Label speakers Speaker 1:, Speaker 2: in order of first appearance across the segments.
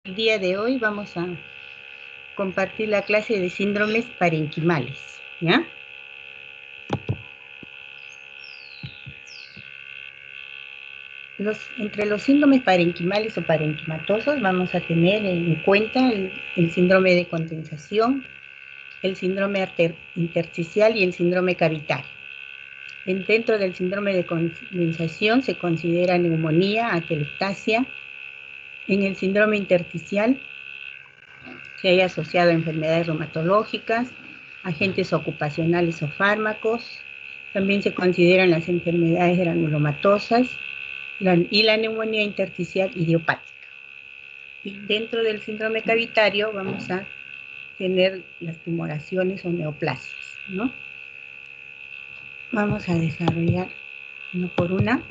Speaker 1: El día de hoy vamos a compartir la clase de síndromes parenquimales, ¿ya? Entre los síndromes parenquimales o parenquimatosos vamos a tener en cuenta el síndrome de condensación, el síndrome intersticial y el síndrome cavitario. Dentro del síndrome de condensación se considera neumonía, atelectasia. En el síndrome intersticial se haya asociado a enfermedades reumatológicas, agentes ocupacionales o fármacos. También se consideran las enfermedades granulomatosas y la neumonía intersticial idiopática. Y dentro del síndrome cavitario vamos a tener las tumoraciones o neoplasias, ¿no? Vamos a desarrollar una por una.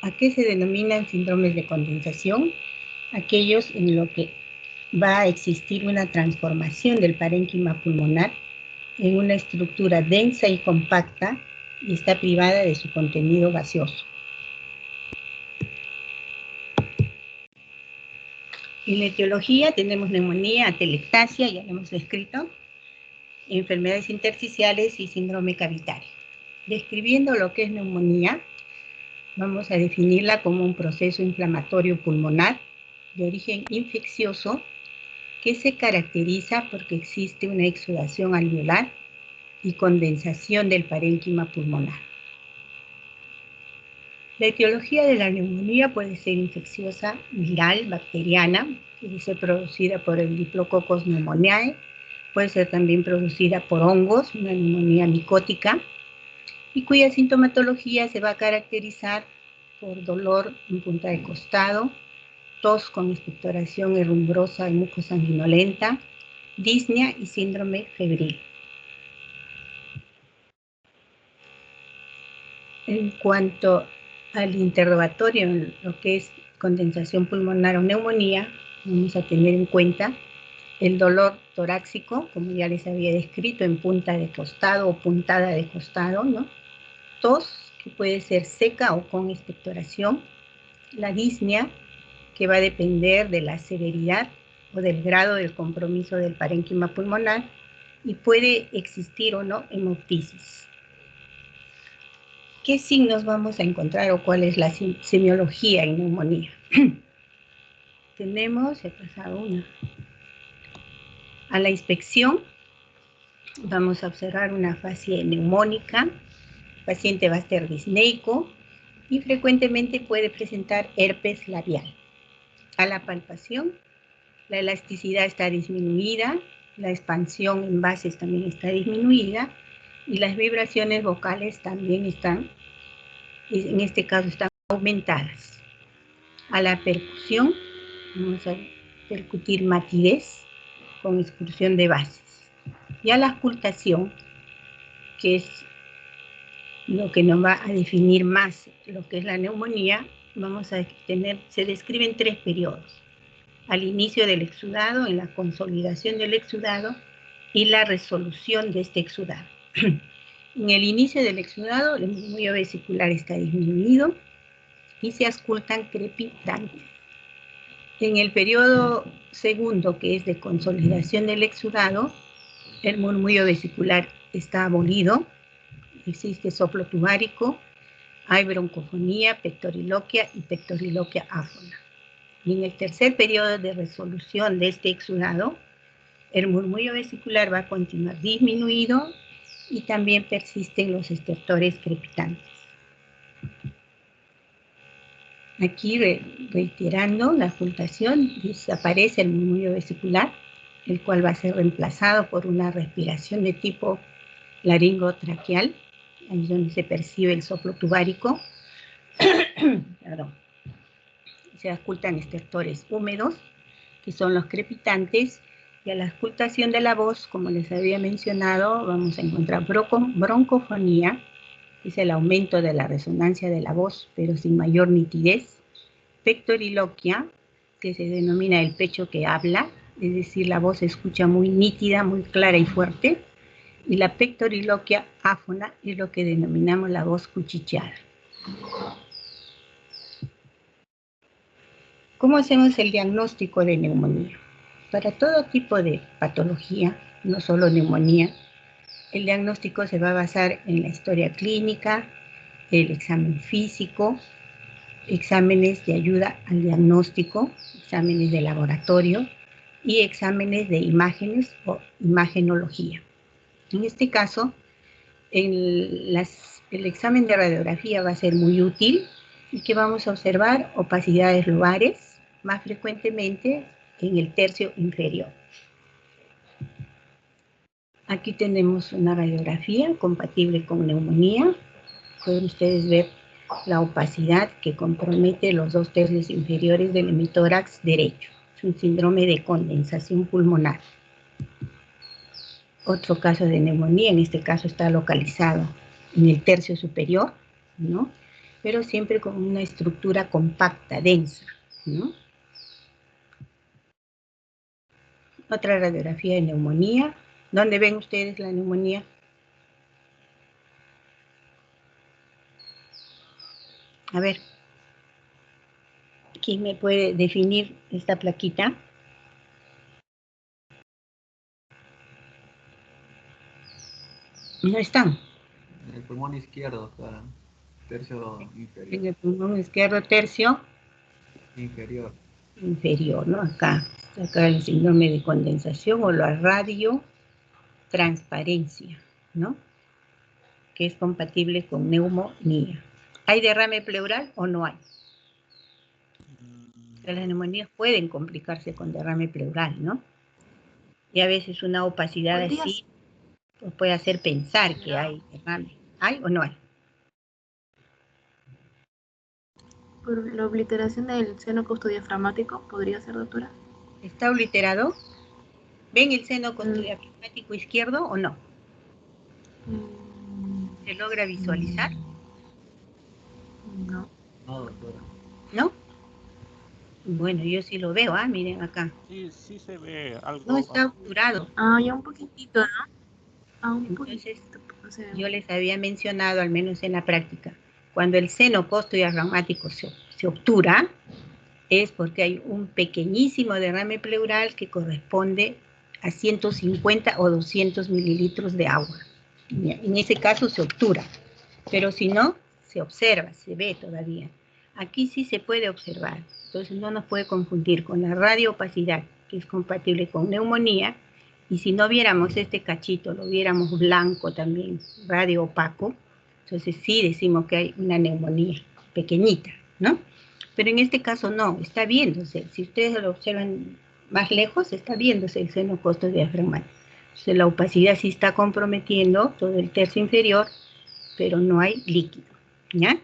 Speaker 1: ¿A qué se denominan síndromes de condensación? Aquellos en los que va a existir una transformación del parénquima pulmonar en una estructura densa y compacta y está privada de su contenido gaseoso. En la etiología tenemos neumonía, atelectasia, ya lo hemos descrito, enfermedades intersticiales y síndrome cavitario. Describiendo lo que es neumonía, vamos a definirla como un proceso inflamatorio pulmonar de origen infeccioso que se caracteriza porque existe una exudación alveolar y condensación del parénquima pulmonar. La etiología de la neumonía puede ser infecciosa, viral, bacteriana, puede ser producida por el Diplococos pneumoniae, puede ser también producida por hongos, una neumonía micótica, y cuya sintomatología se va a caracterizar por dolor en punta de costado, tos con expectoración herrumbrosa y mucosanguinolenta, disnea y síndrome febril. En cuanto al interrogatorio en lo que es condensación pulmonar o neumonía, vamos a tener en cuenta el dolor torácico, como ya les había descrito, en punta de costado o puntada de costado, ¿no? Tos, que puede ser seca o con expectoración, la disnea, que va a depender de la severidad o del grado del compromiso del parénquima pulmonar, y puede existir o no hemoptisis. ¿Qué signos vamos a encontrar o cuál es la semiología en neumonía? Tenemos, he pasado una. A la inspección vamos a observar una fase neumónica, el paciente va a estar disneico y frecuentemente puede presentar herpes labial. A la palpación, la elasticidad está disminuida, la expansión en bases también está disminuida y las vibraciones vocales también están, en este caso, están aumentadas. A la percusión, vamos a percutir matidez con excursión de bases. Y a la auscultación, que es lo que nos va a definir más lo que es la neumonía, vamos a tener, se describen 3 periodos. Al inicio del exudado, en la consolidación del exudado y la resolución de este exudado. En el inicio del exudado, el murmullo vesicular está disminuido y se auscultan crepitantes. En el periodo segundo, que es de consolidación del exudado, el murmullo vesicular está abolido, existe soplo tubárico, hay broncofonía, pectoriloquia y pectoriloquia áfona. Y en el tercer periodo de resolución de este exudado, el murmullo vesicular va a continuar disminuido y también persisten los estertores crepitantes. Aquí, reiterando la auscultación, desaparece el murmullo vesicular, el cual va a ser reemplazado por una respiración de tipo laringotraqueal, ahí es donde se percibe el soplo tubárico. Perdón. Se auscultan estertores húmedos, que son los crepitantes, y a la auscultación de la voz, como les había mencionado, vamos a encontrar broncofonía, que es el aumento de la resonancia de la voz, pero sin mayor nitidez, pectoriloquia, que se denomina el pecho que habla, es decir, la voz se escucha muy nítida, muy clara y fuerte, y la pectoriloquia áfona es lo que denominamos la voz cuchicheada. ¿Cómo hacemos el diagnóstico de neumonía? Para todo tipo de patología, no solo neumonía, el diagnóstico se va a basar en la historia clínica, el examen físico, exámenes de ayuda al diagnóstico, exámenes de laboratorio y exámenes de imágenes o imagenología. En este caso, el examen de radiografía va a ser muy útil y que vamos a observar opacidades lobares, más frecuentemente en el tercio inferior. Aquí tenemos una radiografía compatible con neumonía. Pueden ustedes ver la opacidad que compromete los 2 tercios inferiores del hemitórax derecho. Es un síndrome de condensación pulmonar. Otro caso de neumonía, en este caso está localizado en el tercio superior, ¿no? Pero siempre con una estructura compacta, densa, ¿no? Otra radiografía de neumonía. ¿Dónde ven ustedes la neumonía? A ver, ¿quién me puede definir esta plaquita? No están.
Speaker 2: En el pulmón izquierdo, acá, tercio inferior.
Speaker 1: En el pulmón izquierdo, tercio
Speaker 2: Inferior,
Speaker 1: ¿no? Acá el síndrome de condensación o la radiotransparencia, ¿no? Que es compatible con neumonía. ¿Hay derrame pleural o no hay? Las neumonías pueden complicarse con derrame pleural, ¿no? Y a veces una opacidad así pues puede hacer pensar que hay derrame. ¿Hay o no hay?
Speaker 3: ¿Por la obliteración del seno costodiafragmático podría ser, doctora?
Speaker 1: ¿Está obliterado? ¿Ven el seno costodiafragmático izquierdo o no? ¿Se logra visualizar?
Speaker 3: No.
Speaker 2: no, doctora.
Speaker 1: ¿No? Bueno, yo sí lo veo, miren acá.
Speaker 4: Sí se ve algo.
Speaker 1: No está obturado.
Speaker 3: Ya un poquitito, ¿no?
Speaker 1: Entonces,
Speaker 3: o sea,
Speaker 1: yo les había mencionado, al menos en la práctica, cuando el seno costodiafragmático se obtura, es porque hay un pequeñísimo derrame pleural que corresponde a 150 o 200 mililitros de agua. En ese caso se obtura, pero si no, se observa, se ve todavía. Aquí sí se puede observar, entonces no nos puede confundir con la radioopacidad, que es compatible con neumonía, y si no viéramos este cachito, lo viéramos blanco también, radioopaco, entonces sí decimos que hay una neumonía pequeñita, ¿no? Pero en este caso no, está viéndose. Si ustedes lo observan más lejos, está viéndose el seno costodiafragmático. Entonces la opacidad sí está comprometiendo todo el tercio inferior, pero no hay líquido, ¿ya?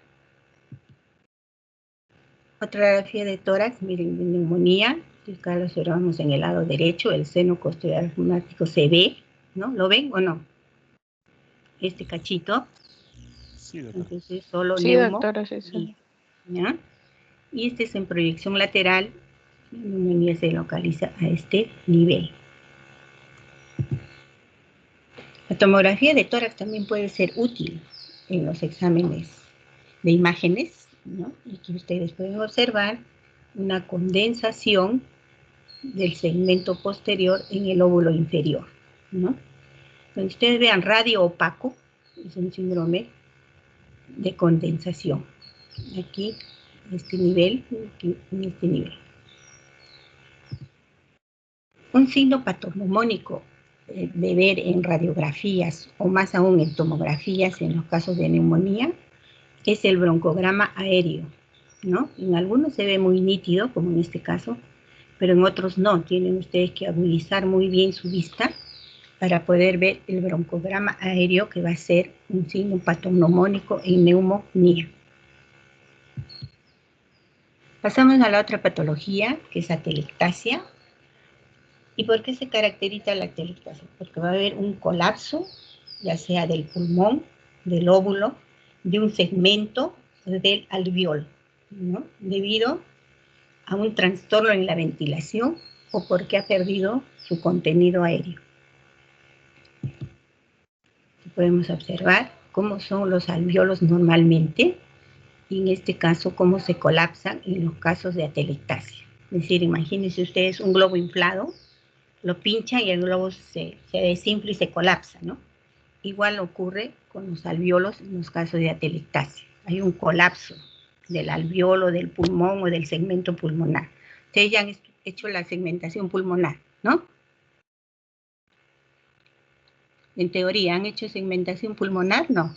Speaker 1: Otra radiografía de tórax, miren, de neumonía. Acá lo observamos en el lado derecho, el seno costodiafragmático se ve, ¿no? ¿Lo ven o no? Este cachito.
Speaker 4: Sí, doctora.
Speaker 1: Entonces es solo
Speaker 5: Sí, doctora, sí.
Speaker 1: ¿Ya? Y este es en proyección lateral. La neumonía se localiza a este nivel. La tomografía de tórax también puede ser útil en los exámenes de imágenes, ¿no? Y que ustedes pueden observar una condensación del segmento posterior en el óvulo inferior, ¿no? Cuando ustedes vean radio opaco, es un síndrome de condensación. Aquí, este nivel, aquí, en este nivel. Un signo patognomónico de ver en radiografías o más aún en tomografías en los casos de neumonía es el broncograma aéreo, ¿no? En algunos se ve muy nítido, como en este caso, pero en otros no. Tienen ustedes que agudizar muy bien su vista para poder ver el broncograma aéreo, que va a ser un signo patognomónico en neumonía. Pasamos a la otra patología, que es atelectasia. ¿Y por qué se caracteriza la atelectasia? Porque va a haber un colapso, ya sea del pulmón, del óvulo, de un segmento del alveolo, ¿no? Debido a un trastorno en la ventilación o porque ha perdido su contenido aéreo. Podemos observar cómo son los alveolos normalmente y en este caso cómo se colapsan en los casos de atelectasia. Es decir, imagínense ustedes un globo inflado, lo pinchan y el globo se desinfla y se colapsa, ¿no? Igual ocurre con los alvéolos en los casos de atelectasia. Hay un colapso del alvéolo, del pulmón o del segmento pulmonar. Ustedes ya han hecho la segmentación pulmonar, ¿no? En teoría, ¿han hecho segmentación pulmonar? No.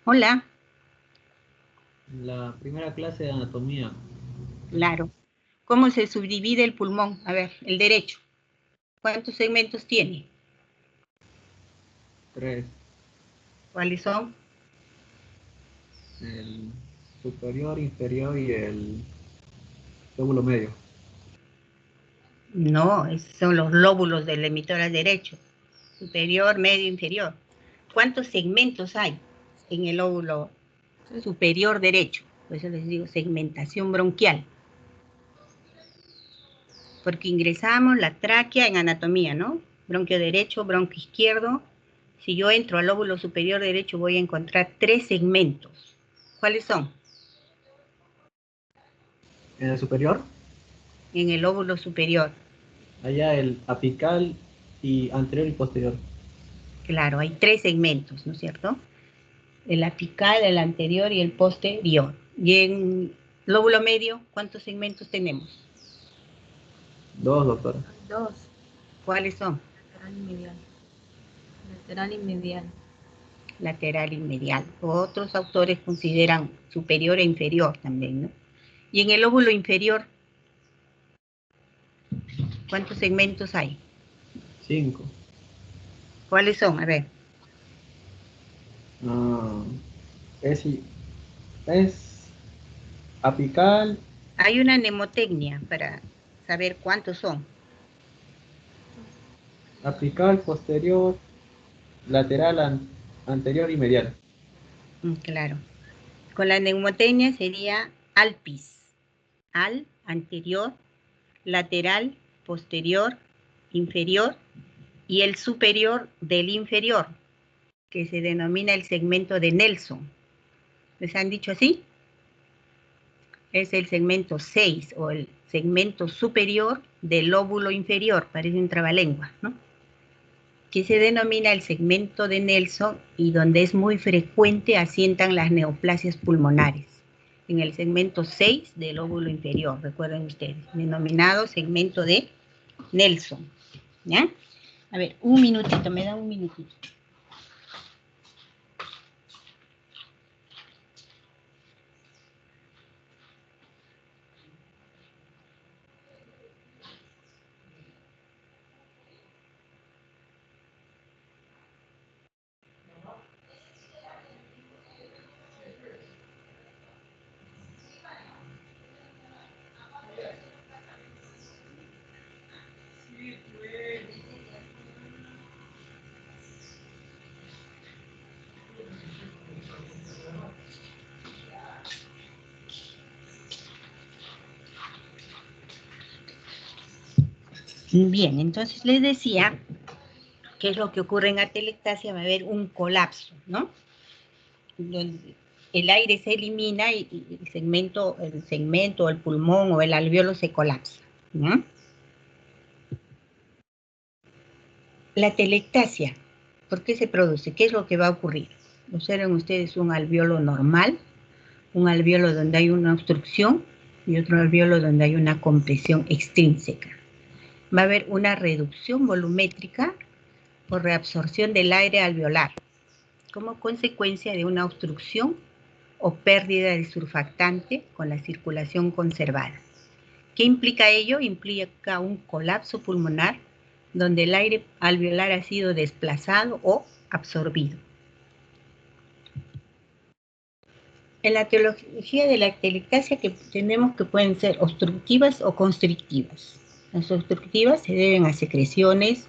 Speaker 1: Hola.
Speaker 2: La primera clase de anatomía.
Speaker 1: Claro. ¿Cómo se subdivide el pulmón? A ver, el derecho. ¿Cuántos segmentos tiene?
Speaker 2: 3.
Speaker 1: ¿Cuáles son?
Speaker 2: El superior, inferior y el lóbulo medio.
Speaker 1: No, esos son los lóbulos del emitor derecho. Superior, medio, inferior. ¿Cuántos segmentos hay en el lóbulo superior derecho? Por eso les digo segmentación bronquial. Porque ingresamos la tráquea en anatomía, ¿no? Bronquio derecho, bronquio izquierdo. Si yo entro al lóbulo superior derecho voy a encontrar 3 segmentos. ¿Cuáles son?
Speaker 2: En el superior,
Speaker 1: En el lóbulo superior.
Speaker 2: allá el apical y anterior y posterior.
Speaker 1: Claro, hay 3 segmentos, ¿no es cierto? El apical, el anterior y el posterior. Y en lóbulo medio, ¿cuántos segmentos tenemos?
Speaker 2: 2, doctora.
Speaker 3: Hay dos,
Speaker 1: ¿Cuáles son?
Speaker 3: lateral y medial. Lateral y medial.
Speaker 1: Lateral y medial. Otros autores consideran superior e inferior también, ¿no? Y en el lóbulo inferior, ¿cuántos segmentos hay?
Speaker 2: 5.
Speaker 1: ¿Cuáles son? A ver.
Speaker 2: Es apical,
Speaker 1: Hay una mnemotecnia para saber cuántos son.
Speaker 2: apical, posterior, lateral, anterior y medial.
Speaker 1: Claro. Con la mnemotecnia sería alpis. Al, anterior, lateral, posterior, inferior y el superior del inferior, que se denomina el segmento de Nelson. ¿Les han dicho así? Es el segmento 6 o el segmento superior del lóbulo inferior, parece un trabalengua, ¿no? Que se denomina el segmento de Nelson y donde es muy frecuente asientan las neoplasias pulmonares. En el segmento 6 del lóbulo inferior, recuerden ustedes, denominado segmento de Nelson. ¿Ya? A ver, un minutito, me da un minutito. Bien, entonces les decía, ¿qué es lo que ocurre en atelectasia? Va a haber un colapso, ¿no? Donde el aire se elimina y el segmento, el pulmón o el alvéolo se colapsa, ¿no? La atelectasia, ¿por qué se produce? ¿Qué es lo que va a ocurrir? Observen ustedes un alvéolo normal, un alvéolo donde hay una obstrucción y otro alvéolo donde hay una compresión extrínseca. Va a haber una reducción volumétrica por reabsorción del aire alveolar, como consecuencia de una obstrucción o pérdida de surfactante con la circulación conservada. ¿Qué implica ello? Implica un colapso pulmonar donde el aire alveolar ha sido desplazado o absorbido. En la etiología de la atelectasia que tenemos que pueden ser obstructivas o constrictivas. Las obstructivas se deben a secreciones,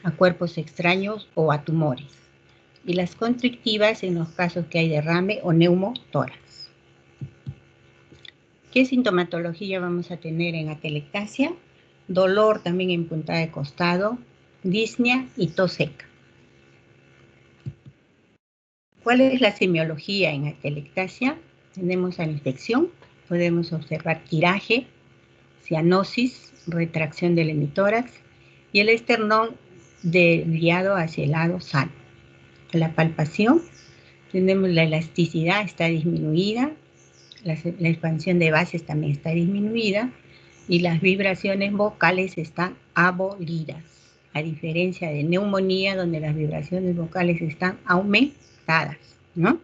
Speaker 1: a cuerpos extraños o a tumores. Y las constrictivas en los casos que hay derrame o neumotórax. ¿Qué sintomatología vamos a tener en atelectasia? Dolor también en puntada de costado, disnea y tos seca. ¿Cuál es la semiología en atelectasia? tenemos a la infección, podemos observar tiraje, cianosis, retracción del hemitórax y el esternón desviado hacia el lado sano. La palpación, tenemos la elasticidad está disminuida, la expansión de bases también está disminuida y las vibraciones vocales están abolidas, a diferencia de neumonía donde las vibraciones vocales están aumentadas, ¿no?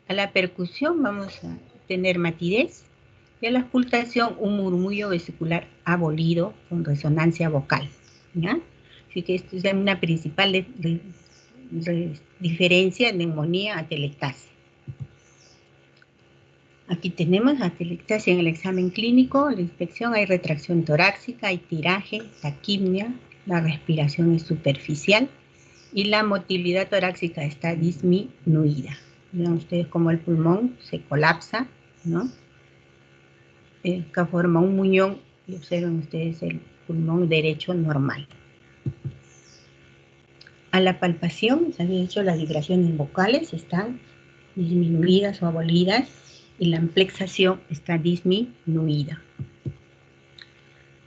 Speaker 1: A la percusión vamos a tener matidez y a la auscultación un murmullo vesicular abolido con resonancia vocal, ¿ya? Así que esto es una principal diferencia de neumonía a atelectasia. Aquí tenemos atelectasia en el examen clínico, la inspección, hay retracción torácica, hay tiraje, taquipnia, la respiración es superficial y la motilidad torácica está disminuida. Vean ustedes cómo el pulmón se colapsa, ¿no? Acá forma un muñón y observen ustedes el pulmón derecho normal. A la palpación, se había dicho, las vibraciones vocales están disminuidas o abolidas y la amplexación está disminuida.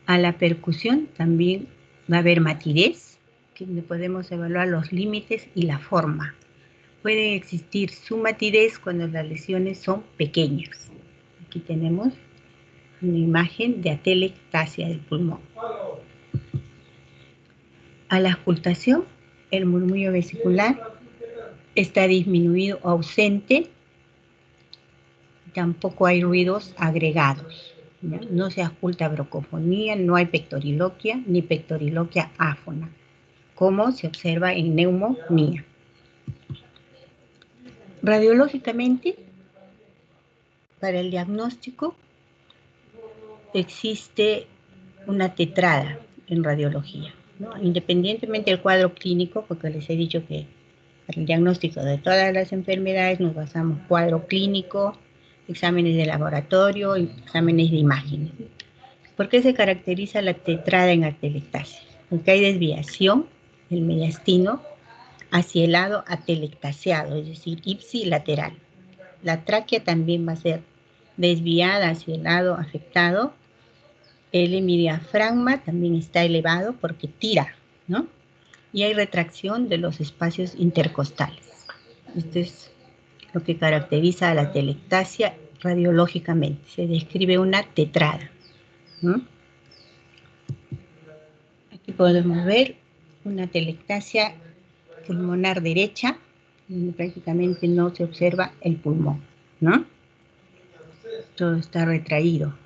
Speaker 1: A la percusión también va a haber matidez, que podemos evaluar los límites y la forma. Puede existir su matidez cuando las lesiones son pequeñas. Aquí tenemos una imagen de atelectasia del pulmón. A la auscultación, el murmullo vesicular está disminuido o ausente. Tampoco hay ruidos agregados, ¿no? No se ausculta brocofonía, no hay pectoriloquia ni pectoriloquia áfona, como se observa en neumonía. Radiológicamente, para el diagnóstico, existe una tetrada en radiología, ¿no? Independientemente del cuadro clínico, porque les he dicho que para el diagnóstico de todas las enfermedades nos basamos en cuadro clínico, exámenes de laboratorio y exámenes de imágenes. ¿Por qué se caracteriza la tetrada en atelectasia? Porque hay desviación del mediastino hacia el lado atelectasiado, es decir, ipsilateral. La tráquea también va a ser desviada hacia el lado afectado. El hemidiafragma también está elevado porque tira, ¿no? Y hay retracción de los espacios intercostales. Esto es lo que caracteriza a la atelectasia radiológicamente. Se describe una tetrada, ¿no? Aquí podemos ver una atelectasia pulmonar derecha, donde prácticamente no se observa el pulmón, ¿no? Todo está retraído.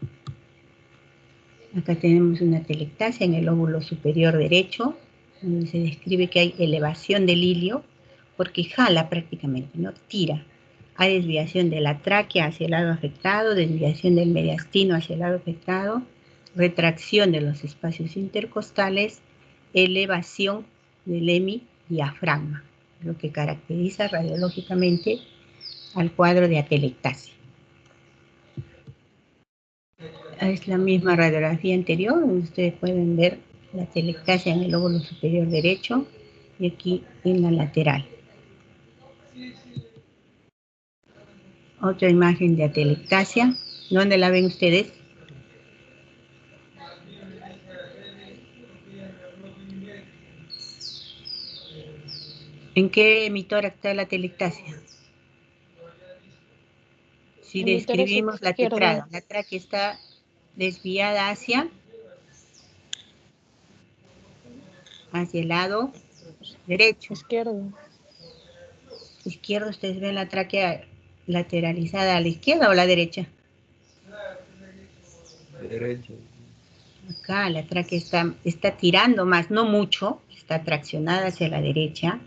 Speaker 1: Acá tenemos una atelectasia en el lóbulo superior derecho, donde se describe que hay elevación del ilio, porque jala prácticamente, ¿no? Tira. Hay desviación de la tráquea hacia el lado afectado, desviación del mediastino hacia el lado afectado, retracción de los espacios intercostales, elevación del hemidiafragma, lo que caracteriza radiológicamente al cuadro de atelectasia. Es la misma radiografía anterior, donde ustedes pueden ver la atelectasia en el lóbulo superior derecho y aquí en la lateral. Otra imagen de atelectasia. ¿Dónde la ven ustedes? ¿En qué hemitórax está la atelectasia? Si describimos la tetrada, la tráquea está desviada hacia el lado derecho.
Speaker 5: Izquierdo.
Speaker 1: Izquierdo, ustedes ven la tráquea lateralizada a la izquierda o a la derecha.
Speaker 2: Derecha.
Speaker 1: Acá la tráquea está tirando más, no mucho, está traccionada hacia la derecha.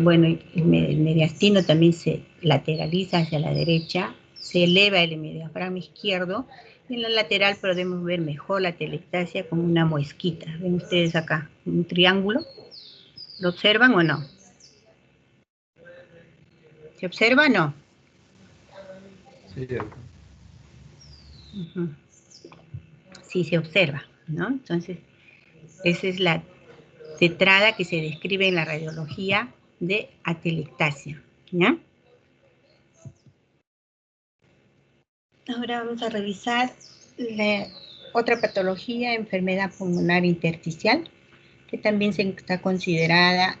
Speaker 1: Bueno, el mediastino también se lateraliza hacia la derecha, se eleva el hemidiafragma izquierdo, y en la lateral podemos ver mejor la atelectasia como una muesquita. Ven ustedes acá, un triángulo. ¿Lo observan o no? ¿Se observa o no?
Speaker 2: Sí, cierto.
Speaker 1: Sí, se observa, ¿no? Entonces, esa es la tetrada que se describe en la radiología de atelectasia, ¿ya? Ahora vamos a revisar otra patología, enfermedad pulmonar intersticial, que también se está considerada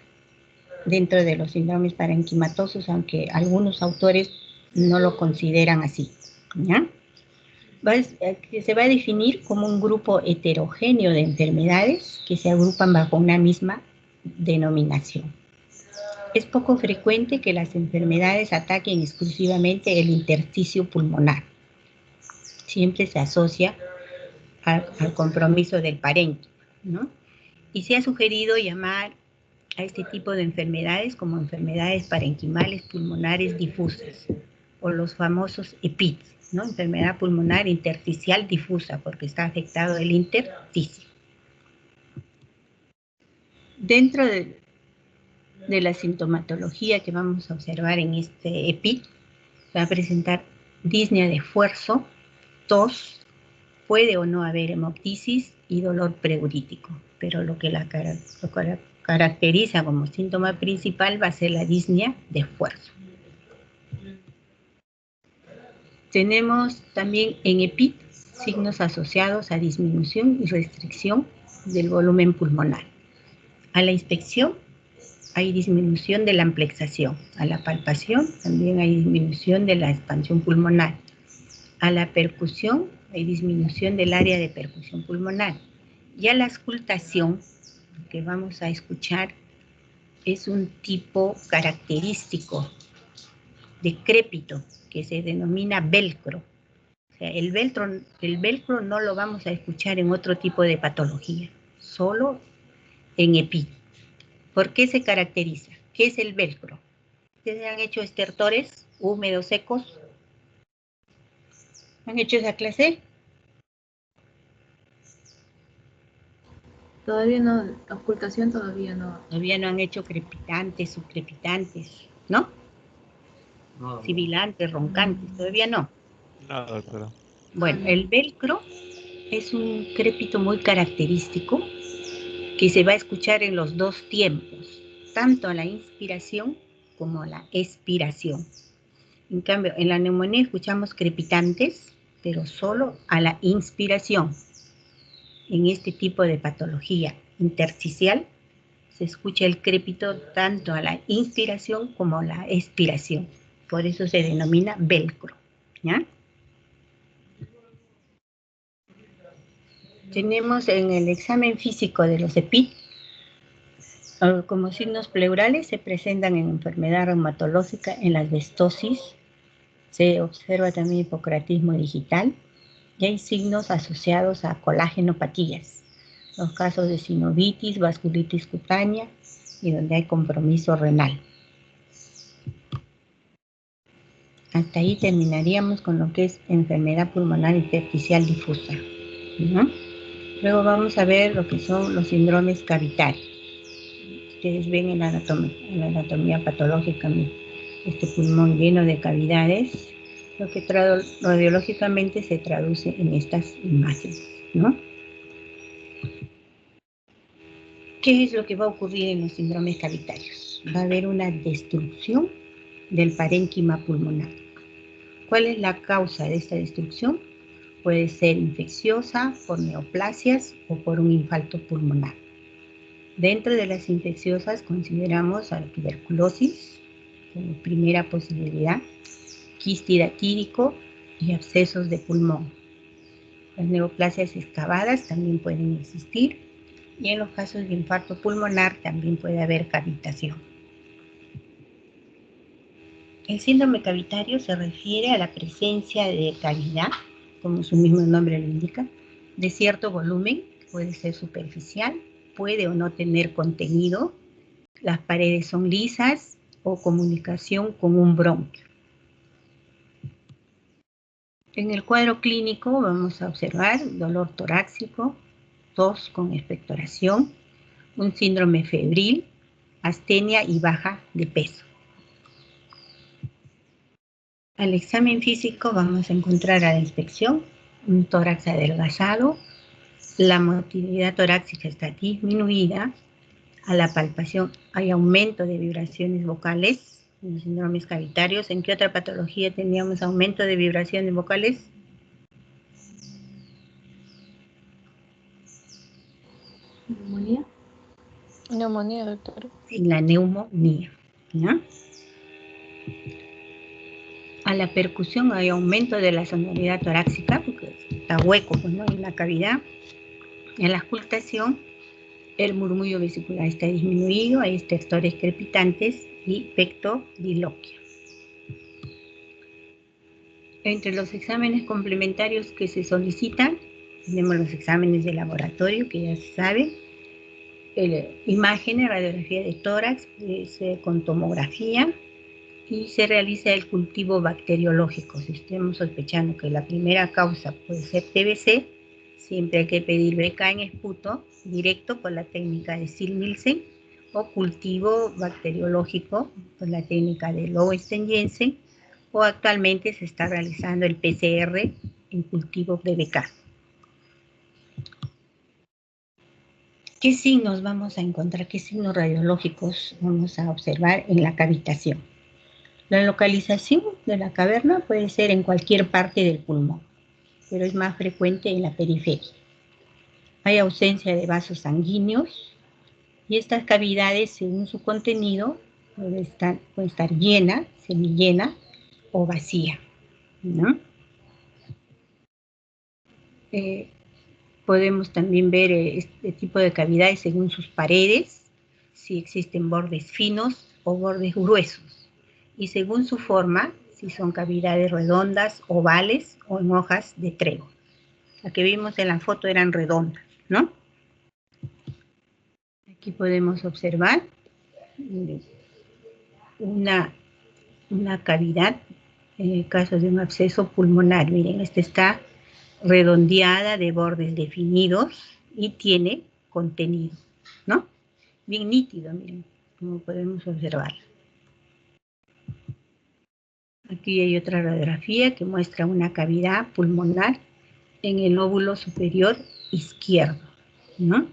Speaker 1: dentro de los síndromes parenquimatosos, aunque algunos autores no lo consideran así, ¿ya? Se va a definir como un grupo heterogéneo de enfermedades que se agrupan bajo una misma denominación. Es poco frecuente que las enfermedades ataquen exclusivamente el intersticio pulmonar. Siempre se asocia al compromiso del parénquima, ¿no? Y se ha sugerido llamar a este tipo de enfermedades como enfermedades parenquimales pulmonares difusas, o los famosos EPIDs, ¿no? Enfermedad pulmonar intersticial difusa, porque está afectado el intersticio. Dentro de la sintomatología que vamos a observar en este EPID, va a presentar disnea de esfuerzo, tos, puede o no haber hemoptisis y dolor preurítico, pero lo que la caracteriza como síntoma principal va a ser la disnea de esfuerzo. Tenemos también en EPID signos asociados a disminución y restricción del volumen pulmonar. A la inspección hay disminución de la amplexación. A la palpación también hay disminución de la expansión pulmonar. A la percusión hay disminución del área de percusión pulmonar. Y a la auscultación, lo que vamos a escuchar es un tipo característico de crépito que se denomina velcro. O sea, el velcro no lo vamos a escuchar en otro tipo de patología, solo en EPID. ¿Por qué se caracteriza? ¿Qué es el velcro? ¿Ustedes han hecho estertores húmedos, secos? ¿Han hecho esa clase?
Speaker 3: Todavía no, ocultación todavía no.
Speaker 1: Todavía no han hecho crepitantes, subcrepitantes, ¿no?
Speaker 2: No,
Speaker 1: Sibilantes, roncantes, todavía no.
Speaker 4: No, doctora.
Speaker 1: Bueno, el velcro es un crépito muy característico que se va a escuchar en los dos tiempos, tanto a la inspiración como a la expiración. En cambio, en la neumonía escuchamos crepitantes, pero solo a la inspiración. En este tipo de patología intersticial se escucha el crépito tanto a la inspiración como a la expiración. Por eso se denomina velcro, ¿ya? Tenemos en el examen físico de los EPID, como signos pleurales se presentan en enfermedad reumatológica, en la asbestosis, se observa también hipocratismo digital y hay signos asociados a colágenopatías, los casos de sinovitis, vasculitis cutánea y donde hay compromiso renal. Hasta ahí terminaríamos con lo que es enfermedad pulmonar intersticial difusa, ¿no? Luego vamos a ver lo que son los síndromes cavitarios. Ustedes ven en la anatomía patológica este pulmón lleno de cavidades, lo que radiológicamente se traduce en estas imágenes, ¿no? ¿Qué es lo que va a ocurrir en los síndromes cavitarios? Va a haber una destrucción del parénquima pulmonar. ¿Cuál es la causa de esta destrucción? Puede ser infecciosa, por neoplasias o por un infarto pulmonar. Dentro de las infecciosas consideramos a la tuberculosis como primera posibilidad, quiste tírico y abscesos de pulmón. Las neoplasias excavadas también pueden existir y en los casos de infarto pulmonar también puede haber cavitación. El síndrome cavitario se refiere a la presencia de cavidad, como su mismo nombre lo indica, de cierto volumen, puede ser superficial, puede o no tener contenido, las paredes son lisas o comunicación con un bronquio. En el cuadro clínico vamos a observar dolor torácico, tos con expectoración, un síndrome febril, astenia y baja de peso. Al examen físico vamos a encontrar a la inspección un tórax adelgazado, la motilidad torácica está disminuida, a la palpación hay aumento de vibraciones vocales en los síndromes cavitarios. ¿En qué otra patología teníamos aumento de vibraciones vocales?
Speaker 3: Neumonía, doctora.
Speaker 1: En la neumonía, ¿no? A la percusión hay aumento de la sonoridad torácica, porque está hueco, pues, ¿no?, en la cavidad. En la auscultación, el murmullo vesicular está disminuido, hay estertores crepitantes y pectodiloquia. Entre los exámenes complementarios que se solicitan, tenemos los exámenes de laboratorio, que ya se sabe, imágenes, radiografía de tórax, con tomografía, y se realiza el cultivo bacteriológico. Si estamos sospechando que la primera causa puede ser TBC, siempre hay que pedir BK en esputo directo con la técnica de Ziehl-Neelsen, o cultivo bacteriológico con la técnica de Lowenstein-Jensen, o actualmente se está realizando el PCR en cultivo de BK. ¿Qué signos vamos a encontrar? ¿Qué signos radiológicos vamos a observar en la cavitación? La localización de la caverna puede ser en cualquier parte del pulmón, pero es más frecuente en la periferia. Hay ausencia de vasos sanguíneos y estas cavidades, según su contenido, puede estar llena, semillena o vacía, ¿no? Podemos también ver este tipo de cavidades según sus paredes, si existen bordes finos o bordes gruesos, y según su forma, si son cavidades redondas, ovales o en hojas de trébol. La que vimos en la foto eran redondas, ¿no? Aquí podemos observar una cavidad en el caso de un absceso pulmonar. Miren, esta está redondeada de bordes definidos y tiene contenido, ¿no? Bien nítido, miren, como podemos observar. Aquí hay otra radiografía que muestra una cavidad pulmonar en el lóbulo superior izquierdo, ¿no?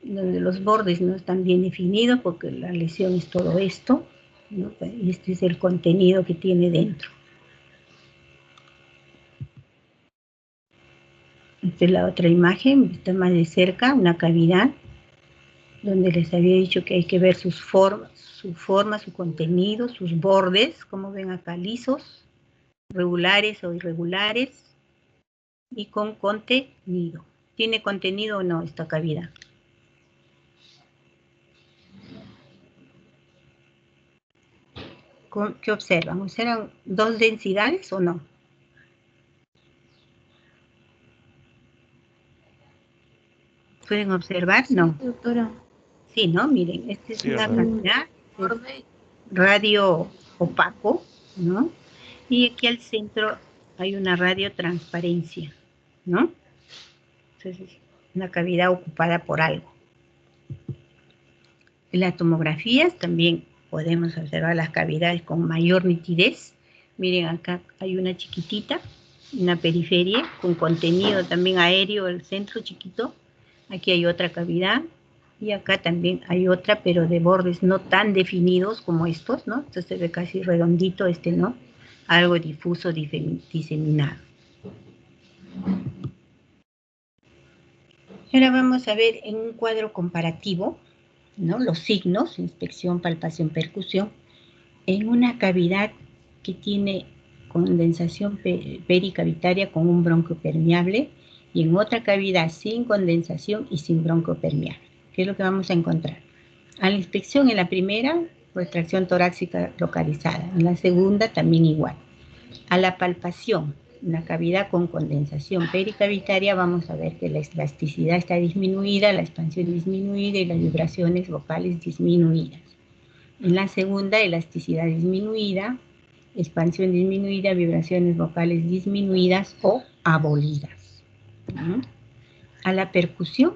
Speaker 1: Donde los bordes no están bien definidos porque la lesión es todo esto, ¿no? Y este es el contenido que tiene dentro. Esta es la otra imagen, está más de cerca, una cavidad donde les había dicho que hay que ver su forma, su contenido, sus bordes, como ven acá, lisos, regulares o irregulares, y con contenido. ¿Tiene contenido o no esta cavidad? ¿Qué observan? ¿Observan dos densidades o no? ¿Pueden observar? No.
Speaker 3: Sí, doctora.
Speaker 1: Sí, ¿no? Miren, esta es
Speaker 4: Sí,
Speaker 1: una
Speaker 4: doctora.
Speaker 1: cavidad radio opaco, ¿no? Y aquí al centro hay una radiotransparencia, ¿no? Entonces, una cavidad ocupada por algo. En las tomografías también podemos observar las cavidades con mayor nitidez. Miren, acá hay una chiquitita, una periferia con contenido también aéreo, el centro chiquito. Aquí hay otra cavidad y acá también hay otra, pero de bordes no tan definidos como estos, ¿no? Esto se ve casi redondito, este no, algo difuso, diseminado. Ahora vamos a ver en un cuadro comparativo, ¿no?, los signos, inspección, palpación, percusión, en una cavidad que tiene condensación pericavitaria con un bronquio permeable y en otra cavidad sin condensación y sin bronquio permeable. ¿Qué es lo que vamos a encontrar? A la inspección, en la primera, retracción torácica localizada, en la segunda también igual. A la palpación, una cavidad con condensación pericavitaria, vamos a ver que la elasticidad está disminuida, la expansión disminuida y las vibraciones vocales disminuidas. En la segunda, elasticidad disminuida, expansión disminuida, vibraciones vocales disminuidas o abolidas. A la percusión,